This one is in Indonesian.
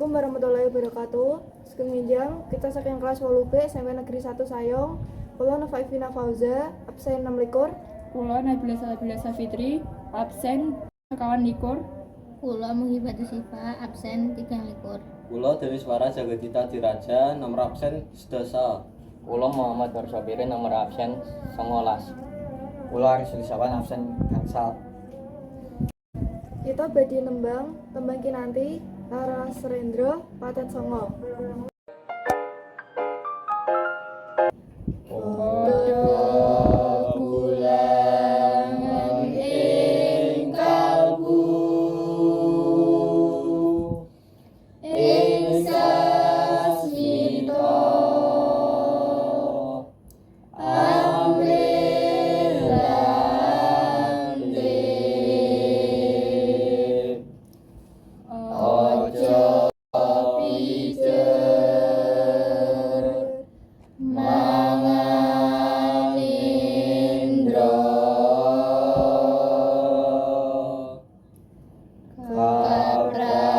Assalamualaikum warahmatullahi wabarakatuh. Sugeng minjang, kita saking kelas 8B SMP Negeri 1 Sayong. Kula Nova Ivina Fauza, absen 6 likur. Kula Nabila Safitri, absen sekawan likur. Kula Muhibatu Sifa, absen 3 likur. Kula Dewi Swara Jagadita Diraja, nomor absen 11. Kula Muhammad Warsopiri, nomor absen 19. Kula Aris Lisawan, absen gangsal. Kita badhe nembang tembang kinanti Lara Serendra Patet Songo. Bulangan ing kalbu ing sasmita April lante ojo pijer mangan indra kaprawiran